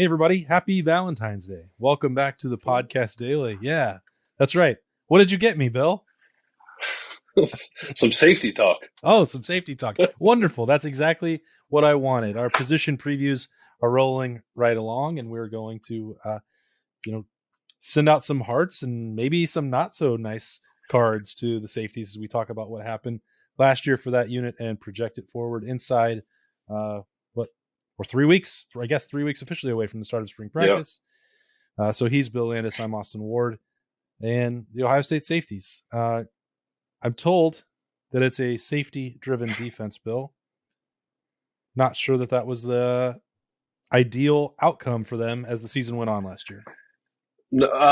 Hey, everybody. Happy Valentine's Day. Welcome back to the podcast daily. Yeah, that's right. What did you get me, Bill? Some safety talk. Oh, some safety talk. Wonderful. That's exactly what I wanted. Our position previews are rolling right along, and we're going to, you know, send out some hearts and maybe some not so nice cards to the safeties as we talk about what happened last year for that unit and project it forward inside what we're 3 weeks, I guess 3 weeks officially away from the start of spring Yeah. practice. So he's Bill Landis. I'm Austin Ward, and the Ohio State safeties. I'm told that it's a safety-driven defense, Bill. Not sure that was the ideal outcome for them as the season went on last year.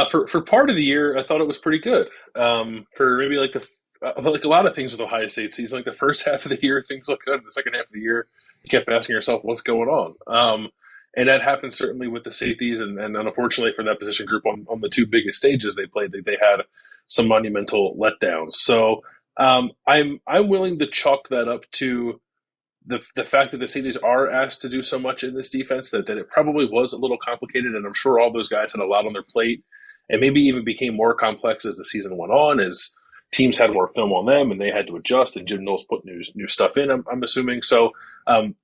For part of the year, I thought it was pretty good. For maybe like a lot of things with Ohio State season, like the first half of the year, things look good. The second half of the year, you kept asking yourself, "What's going on?" And that happened certainly with the safeties, and unfortunately for that position group on the two biggest stages they played, they had some monumental letdowns. So I'm willing to chalk that up to the fact that the safeties are asked to do so much in this defense that it probably was a little complicated, and I'm sure all those guys had a lot on their plate, and maybe even became more complex as the season went on, as teams had more film on them and they had to adjust, and Jim Knowles put new stuff in. I'm assuming so.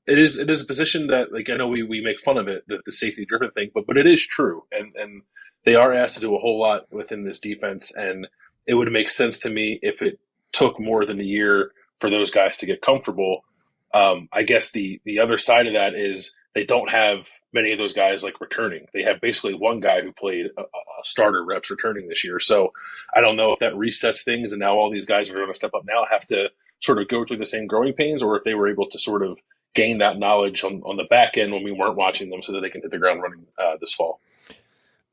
It is a position that, like, I know we make fun of it, the safety driven thing, but it is true, and they are asked to do a whole lot within this defense, and it would make sense to me if it took more than a year for those guys to get comfortable. I guess the other side of that is they don't have many of those guys like returning. They have basically one guy who played a starter reps returning this year. So I don't know if that resets things, and now all these guys are going to step up now have to sort of go through the same growing pains, or if they were able to sort of gain that knowledge on the back end when we weren't watching them, so that they can hit the ground running this fall.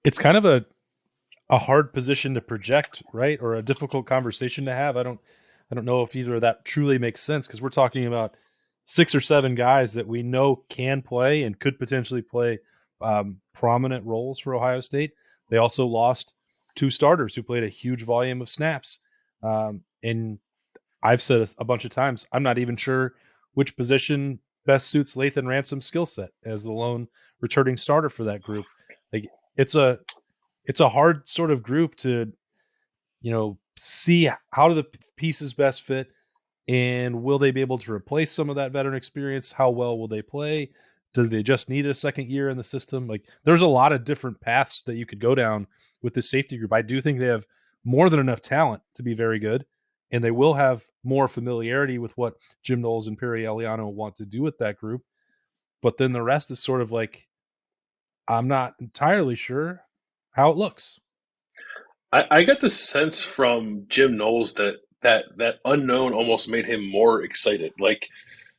It's kind of a hard position to project, right? Or a difficult conversation to have. I don't know if either of that truly makes sense, because we're talking about 6 or 7 guys that we know can play and could potentially play prominent roles for Ohio State. They also lost 2 starters who played a huge volume of snaps. And I've said a bunch of times, I'm not even sure which position best suits Lathan Ransom's skill set as the lone returning starter for that group. Like, it's a hard sort of group to, see how do the pieces best fit, and will they be able to replace some of that veteran experience? How well will they play? Do they just need a second year in the system? Like, there's a lot of different paths that you could go down with this safety group. I do think they have more than enough talent to be very good, and they will have more familiarity with what Jim Knowles and Perry Eliano want to do with that group. But then the rest is sort of like, I'm not entirely sure how it looks. I got the sense from Jim Knowles that unknown almost made him more excited. Like,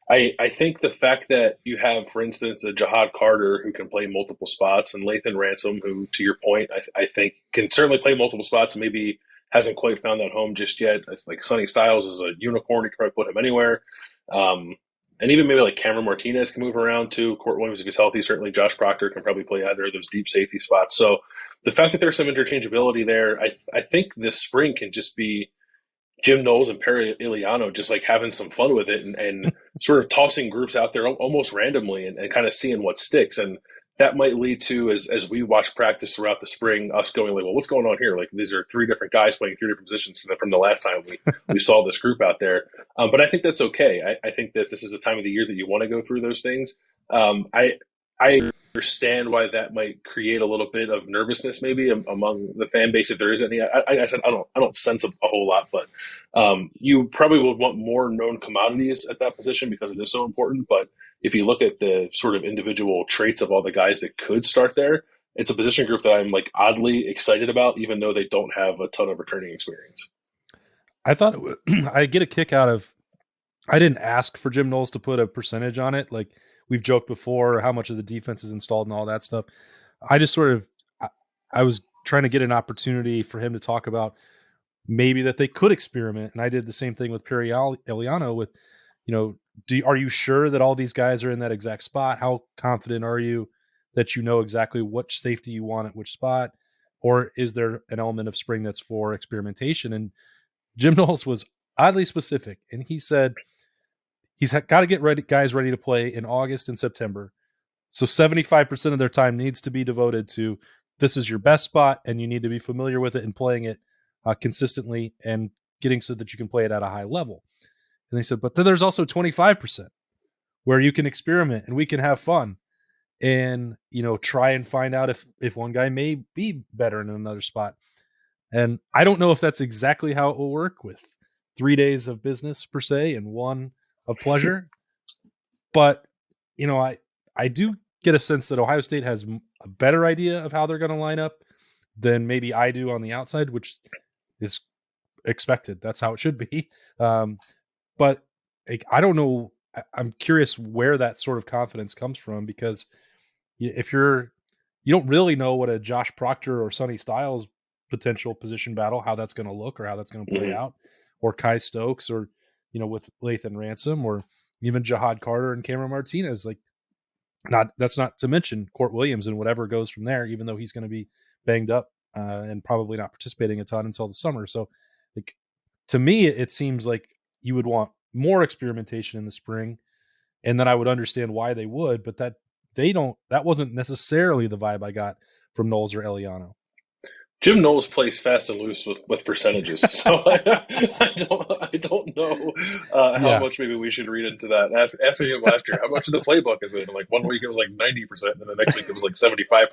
I think the fact that you have, for instance, a Jihad Carter who can play multiple spots, and Lathan Ransom, who, to your point, I think can certainly play multiple spots and maybe hasn't quite found that home just yet. Like, Sonny Styles is a unicorn. You can probably put him anywhere. Um, and even maybe like Cameron Martinez can move around too. Court Williams, if he's healthy, certainly Josh Proctor can probably play either of those deep safety spots. So the fact that there's some interchangeability there, I think this spring can just be Jim Knowles and Perry Iliano just like having some fun with it, and sort of tossing groups out there almost randomly, and kind of seeing what sticks. And that might lead to, as we watch practice throughout the spring, us going like, well, what's going on here? Like, these are 3 different guys playing 3 different positions from the last time we saw this group out there. But I think that's okay. I think that this is the time of the year that you want to go through those things. I understand why that might create a little bit of nervousness maybe among the fan base, if there is any. I said I don't sense a whole lot, but you probably would want more known commodities at that position because it is so important. But if you look at the sort of individual traits of all the guys that could start there, it's a position group that I'm like oddly excited about, even though they don't have a ton of returning experience. I thought I get a kick out of. I didn't ask for Jim Knowles to put a percentage on it. Like, we've joked before, how much of the defense is installed and all that stuff. I just sort of, I was trying to get an opportunity for him to talk about maybe that they could experiment. And I did the same thing with Perry Eliano with, are you sure that all these guys are in that exact spot? How confident are you that you know exactly which safety you want at which spot? Or is there an element of spring that's for experimentation? And Jim Knowles was oddly specific. And he said, he's got to get guys ready to play in August and September. So 75% of their time needs to be devoted to this is your best spot, and you need to be familiar with it and playing it consistently and getting so that you can play it at a high level. And they said, but then there's also 25% where you can experiment and we can have fun and try and find out if one guy may be better in another spot. And I don't know if that's exactly how it will work with 3 days of business per se and one of pleasure, but I do get a sense that Ohio State has a better idea of how they're going to line up than maybe I do on the outside, which is expected. That's how it should be. But I don't know. I'm curious where that sort of confidence comes from, because if you don't really know what a Josh Proctor or Sonny Styles potential position battle, how that's going to look or how that's going to play out, or Kai Stokes, or with Lathan Ransom, or even Jihad Carter and Cameron Martinez. Like, that's not to mention Court Williams and whatever goes from there, even though he's going to be banged up and probably not participating a ton until the summer. So, like, to me, it seems like you would want more experimentation in the spring, and then I would understand why they would, but that wasn't necessarily the vibe I got from Knowles or Eliano. Jim Knowles plays fast and loose with percentages, so I don't know how Yeah. much maybe we should read into that. Asking him last year, how much of the playbook is it? And like one week it was like 90%, and the next week it was like 75%.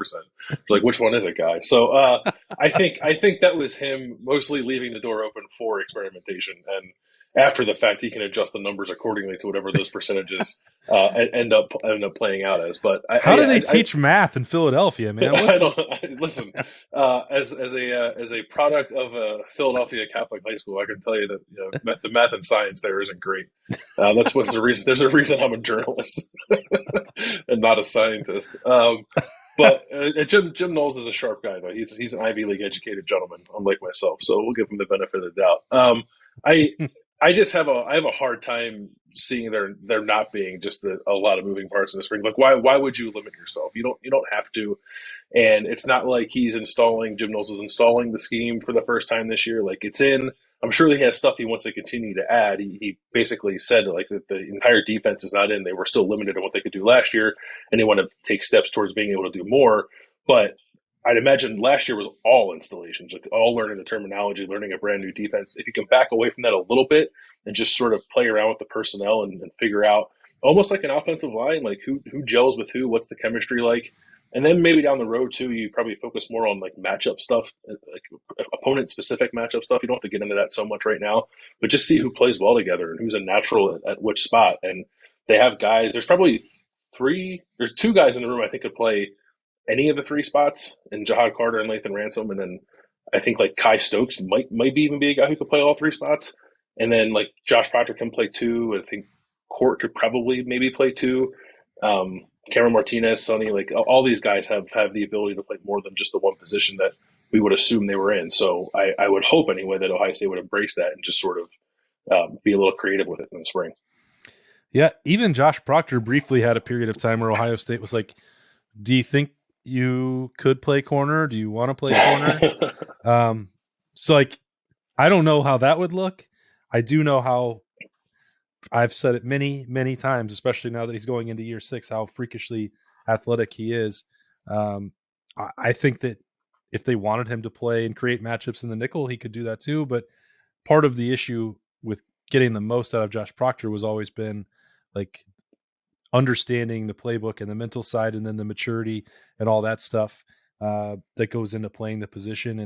Like, which one is it, guy? So I think that was him mostly leaving the door open for experimentation, and after the fact, he can adjust the numbers accordingly to whatever those percentages end up playing out as. But How do they teach math in Philadelphia, man? I don't listen. As a product of a Philadelphia Catholic high school, I can tell you that the math and science there isn't great. That's what's the reason. There's a reason I'm a journalist and not a scientist. But Jim Knowles is a sharp guy, though. He's an Ivy League educated gentleman, unlike myself. So we'll give him the benefit of the doubt. I I just have a hard time seeing there not being just a lot of moving parts in the spring. Like, why would you limit yourself? You don't have to. And it's not like Jim Knowles is installing the scheme for the first time this year. Like, it's in. I'm sure he has stuff he wants to continue to add. He basically said like that the entire defense is not in. They were still limited in what they could do last year, and they want to take steps towards being able to do more. But I'd imagine last year was all installations, like all learning the terminology, learning a brand new defense. If you can back away from that a little bit and just sort of play around with the personnel and figure out almost like an offensive line, like who gels with who, what's the chemistry like, and then maybe down the road too, you probably focus more on like matchup stuff, like opponent specific matchup stuff. You don't have to get into that so much right now, but just see who plays well together and who's a natural at which spot. And they have guys. There's probably There's two guys in the room I think could play any of the three spots, in Jihad Carter and Lathan Ransom, and then I think like Kai Stokes might even be a guy who could play all three spots, and then like Josh Proctor can play two. I think Court could probably maybe play two. Cameron Martinez, Sonny, like all these guys have the ability to play more than just the one position that we would assume they were in. So I would hope anyway that Ohio State would embrace that and just sort of be a little creative with it in the spring. Yeah, even Josh Proctor briefly had a period of time where Ohio State was like, do you think you could play corner? Do you want to play corner? So like, I don't know how that would look. I do know how I've said it many, many times, especially now that he's going into year 6, how freakishly athletic he is. I think that if they wanted him to play and create matchups in the nickel, he could do that too. But part of the issue with getting the most out of Josh Proctor was always been like understanding the playbook and the mental side, and then the maturity and all that stuff that goes into playing the position.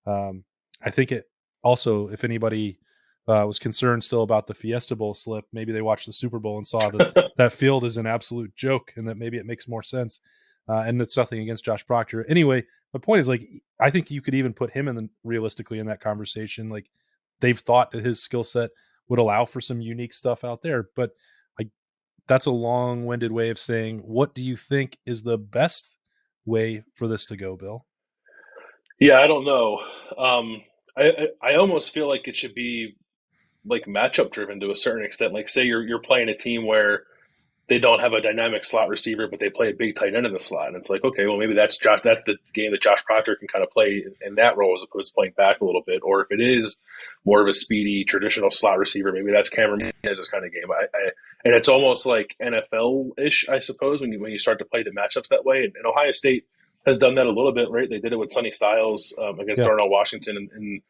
And I think it also, if anybody was concerned still about the Fiesta Bowl slip, maybe they watched the Super Bowl and saw that that field is an absolute joke, and that maybe it makes more sense. And it's nothing against Josh Proctor. Anyway, my point is, like, I think you could even put him realistically in that conversation. Like, they've thought that his skill set would allow for some unique stuff out there, but that's a long-winded way of saying, what do you think is the best way for this to go, Bill? Yeah, I don't know. I almost feel like it should be like matchup driven to a certain extent. Like, say you're playing a team where they don't have a dynamic slot receiver, but they play a big tight end in the slot. And it's like, okay, well, maybe that's the game that Josh Proctor can kind of play in that role as opposed to playing back a little bit. Or if it is more of a speedy traditional slot receiver, maybe that's Cameron Menez's kind of game. And it's almost like NFL-ish, I suppose, when you start to play the matchups that way. And Ohio State has done that a little bit, right? They did it with Sonny Styles against Yeah. Darnell Washington in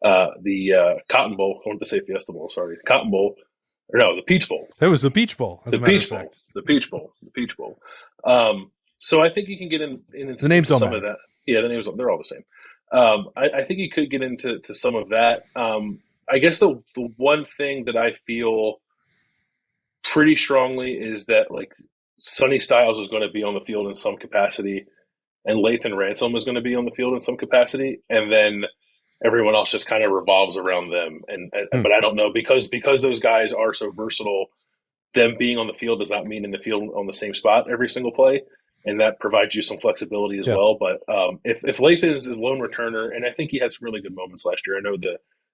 the Cotton Bowl. I wanted to say Fiesta Bowl, sorry. Cotton Bowl. Or no, the Peach Bowl. It was the Peach Bowl, as The a matter of Peach Bowl. fact. The Peach Bowl. The Peach Bowl. So I think you can get The names don't some matter. of that. Yeah, the names, they're all the same. I think you could get into some of that. I guess the one thing that I feel pretty strongly is that like Sonny Styles is going to be on the field in some capacity, and Lathan Ransom is going to be on the field in some capacity, and then everyone else just kind of revolves around them. But I don't know because those guys are so versatile. Them being on the field does not mean in the field on the same spot every single play, and that provides you some flexibility as Yeah. well. But if Lathan is a lone returner, and I think he had some really good moments last year. I know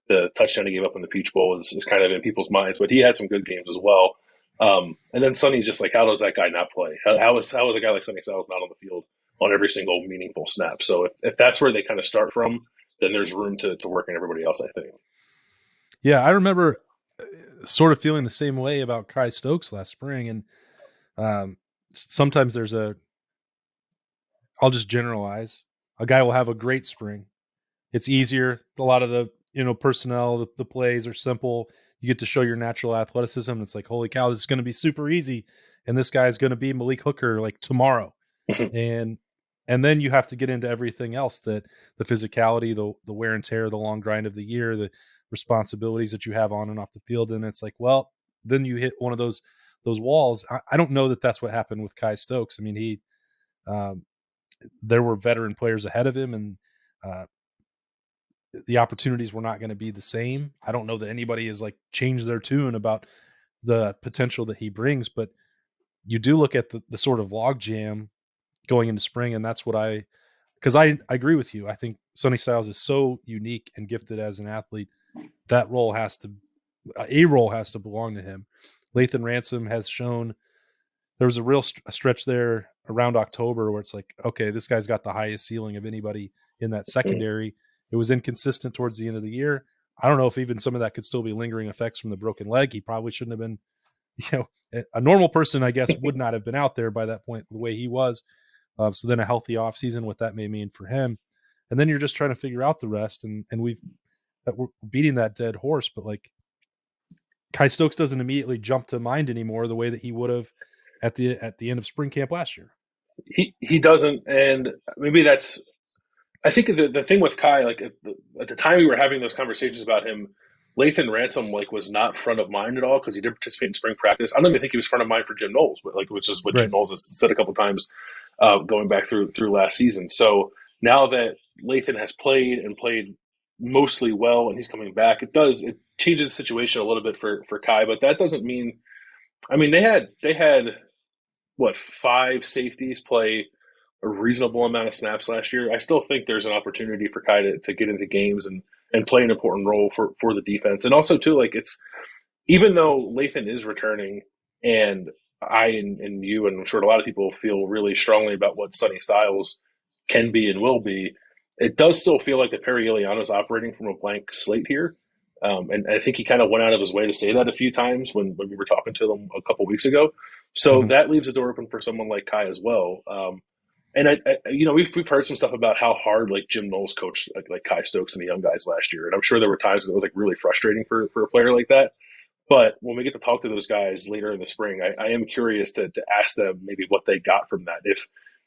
the touchdown he gave up in the Peach Bowl is kind of in people's minds, but he had some good games as well. And then Sonny's just like, how does that guy not play? How is a guy like Sonny Styles not on the field on every single meaningful snap? So if that's where they kind of start from, then there's room to work in everybody else, I think. Yeah, I remember sort of feeling the same way about Kai Stokes last spring. And sometimes I'll just generalize. A guy will have a great spring. It's easier. A lot of the personnel, the plays are simple. You get to show your natural athleticism. It's like, holy cow, this is going to be super easy. And this guy is going to be Malik Hooker like tomorrow. And then you have to get into everything else, that the physicality, the wear and tear, the long grind of the year, the responsibilities that you have on and off the field. And it's like, well, then you hit one of those walls. I don't know that that's what happened with Kai Stokes. I mean, there were veteran players ahead of him, and the opportunities were not going to be the same. I don't know that anybody has like changed their tune about the potential that he brings, but you do look at the sort of log jam going into spring. And that's what because I agree with you. I think Sonny Styles is so unique and gifted as an athlete. That role has to belong to him. Lathan Ransom has shown there was a real stretch there around October where it's like, okay, this guy's got the highest ceiling of anybody in that secondary. It was inconsistent towards the end of the year. I don't know if even some of that could still be lingering effects from the broken leg. He probably shouldn't have been, a normal person, I guess, would not have been out there by that point the way he was. So then a healthy offseason, what that may mean for him. And then you're just trying to figure out the rest. And we're beating that dead horse, but like Kai Stokes doesn't immediately jump to mind anymore the way that he would have at the end of spring camp last year. He doesn't, and maybe that's. I think the thing with Kai, like at the time we were having those conversations about him, Lathan Ransom like was not front of mind at all because he did participate in spring practice. I don't even think he was front of mind for Jim Knowles, but like which is what Right. Jim Knowles has said a couple times going back through last season. So now that Lathan has played and played mostly well, and he's coming back, it changes the situation a little bit for Kai, but that doesn't mean. I mean, they had what 5 safeties play a reasonable amount of snaps last year. I still think there's an opportunity for Kai to get into games and play an important role for the defense. And also too, like it's even though Lathan is returning, and I and you and I'm sure a lot of people feel really strongly about what Sonny Styles can be and will be, it does still feel like that Perry Iliano's operating from a blank slate here. And I think he kind of went out of his way to say that a few times when we were talking to them a couple weeks ago. So that leaves the door open for someone like Kai as well. And we've heard some stuff about how hard like Jim Knowles coached like Kai Stokes and the young guys last year, and I'm sure there were times that it was like really frustrating for a player like that. But when we get to talk to those guys later in the spring, I am curious to ask them maybe what they got from that.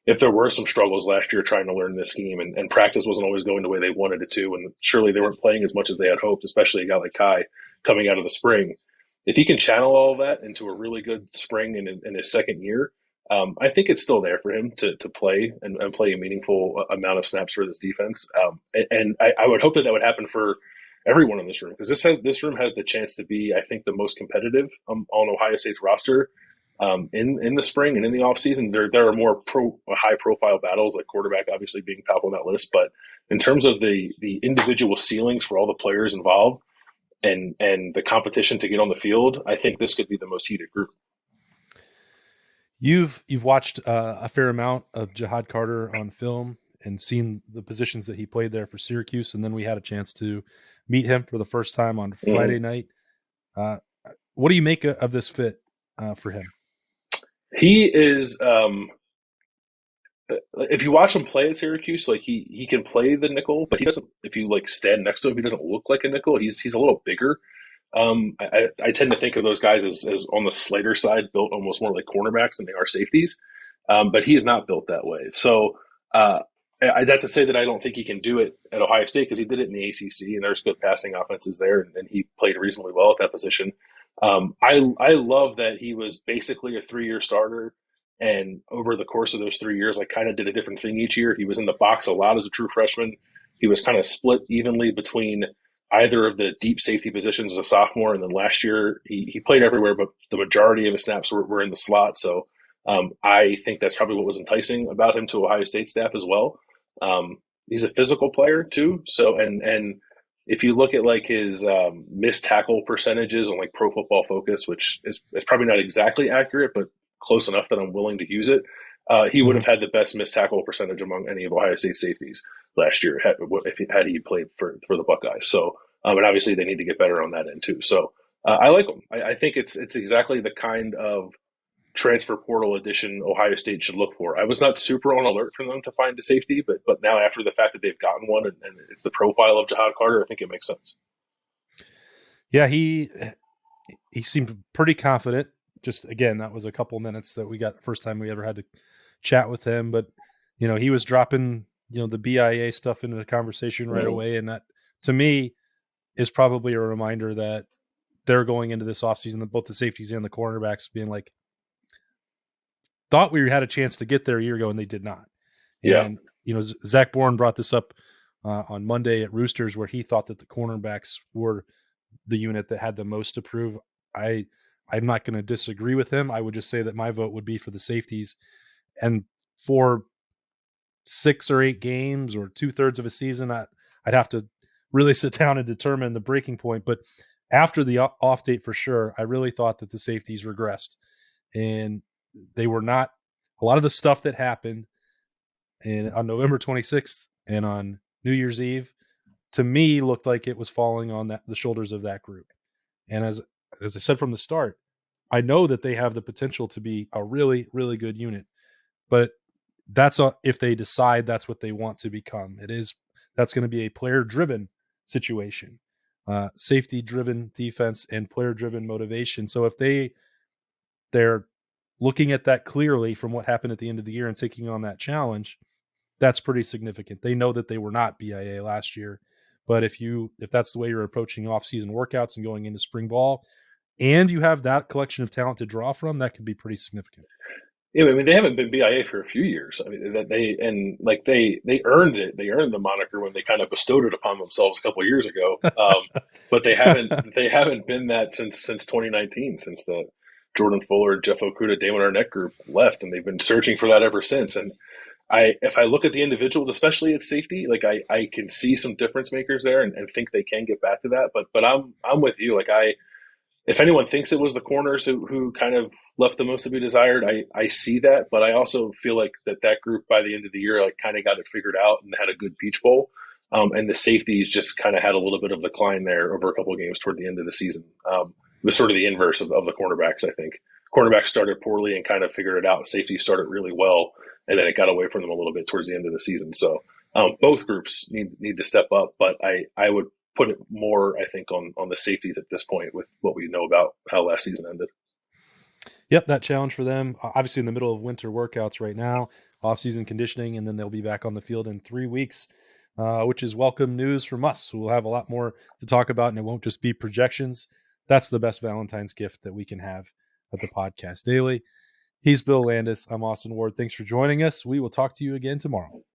If there were some struggles last year trying to learn this scheme, and practice wasn't always going the way they wanted it to, and surely they weren't playing as much as they had hoped, especially a guy like Kai coming out of the spring. If he can channel all of that into a really good spring in his second year, I think it's still there for him to play and play a meaningful amount of snaps for this defense. And I would hope that would happen for everyone in this room, because this room has the chance to be, I think, the most competitive on Ohio State's roster in the spring and in the offseason. There are more high profile battles, like quarterback obviously being top on that list, but in terms of the individual ceilings for all the players involved and the competition to get on the field, I think this could be the most heated group. You've watched a fair amount of Jihad Carter on film and seen the positions that he played there for Syracuse, and then we had a chance to meet him for the first time on Hmm. Friday night. Uh, what do you make of this fit for him? He is. If you watch him play at Syracuse, like he can play the nickel, but he doesn't. If you like stand next to him, he doesn't look like a nickel. He's a little bigger. I tend to think of those guys as on the Slater side, built almost more like cornerbacks than they are safeties. But he's not built that way. So I'd have to say that I don't think he can do it at Ohio State because he did it in the ACC and there's good passing offenses there, and he played reasonably well at that position. I love that he was basically a 3 year starter. And over the course of those 3 years, I kind of did a different thing each year. He was in the box a lot as a true freshman. He was kind of split evenly between either of the deep safety positions as a sophomore. And then last year, he played everywhere, but the majority of his snaps were in the slot. So I think that's probably what was enticing about him to Ohio State staff as well. He's a physical player too. So, and if you look at like his missed tackle percentages on like Pro Football Focus, which is probably not exactly accurate, but close enough that I'm willing to use it, he would have Mhm. had the best missed tackle percentage among any of Ohio State safeties last year had he played for the Buckeyes. So, and obviously they need to get better on that end too. So I like him. I think it's exactly the kind of transfer portal addition Ohio State should look for. I was not super on alert for them to find a safety, but now after the fact that they've gotten one and it's the profile of Jihad Carter, I think it makes sense. Yeah, he seemed pretty confident. Just again, that was a couple minutes that we got the first time we ever had to chat with him. But he was dropping the BIA stuff into the conversation right Mm, away, and that to me is probably a reminder that they're going into this offseason, both the safeties and the cornerbacks, being like, thought we had a chance to get there a year ago, and they did not. yeah, And Zach Bourne brought this up on Monday at Roosters, where he thought that the cornerbacks were the unit that had the most to prove. I I'm not going to disagree with him. I would just say that my vote would be for the safeties, and for 6 or 8 games or 2/3 of a season, I'd have to really sit down and determine the breaking point. But after the off date, for sure, I really thought that the safeties regressed, and they were not. A lot of the stuff that happened on November 26th and on New Year's Eve, to me, looked like it was falling on the shoulders of that group. And as I said from the start, I know that they have the potential to be a really, really good unit, but if they decide that's what they want to become. That's going to be a player driven situation, safety driven defense and player driven motivation. So if they're looking at that clearly from what happened at the end of the year and taking on that challenge, that's pretty significant. They know that they were not BIA last year, but if that's the way you're approaching off-season workouts and going into spring ball, and you have that collection of talent to draw from, that could be pretty significant. yeah. I mean, they haven't been BIA for a few years. I mean, that they earned it. They earned the moniker when they kind of bestowed it upon themselves a couple of years ago. But they haven't been that since 2019, since the Jordan Fuller, Jeff Okuda, Damon Arnett group left, and they've been searching for that ever since. And if I look at the individuals, especially at safety, like I can see some difference makers there and think they can get back to that. But I'm with you. Like if anyone thinks it was the corners who kind of left the most to be desired, I see that, but I also feel like that group by the end of the year like kind of got it figured out and had a good Peach Bowl. And the safeties just kind of had a little bit of decline there over a couple of games toward the end of the season. It was sort of the inverse of the cornerbacks, I think. Cornerbacks started poorly and kind of figured it out. Safety started really well, and then it got away from them a little bit towards the end of the season. So both groups need to step up, but I would put it more, I think, on the safeties at this point with what we know about how last season ended. Yep, that challenge for them, obviously in the middle of winter workouts right now, off-season conditioning, and then they'll be back on the field in 3 weeks, which is welcome news from us. We'll have a lot more to talk about, and it won't just be projections. That's the best Valentine's gift that we can have at the podcast daily. He's Bill Landis. I'm Austin Ward. Thanks for joining us. We will talk to you again tomorrow.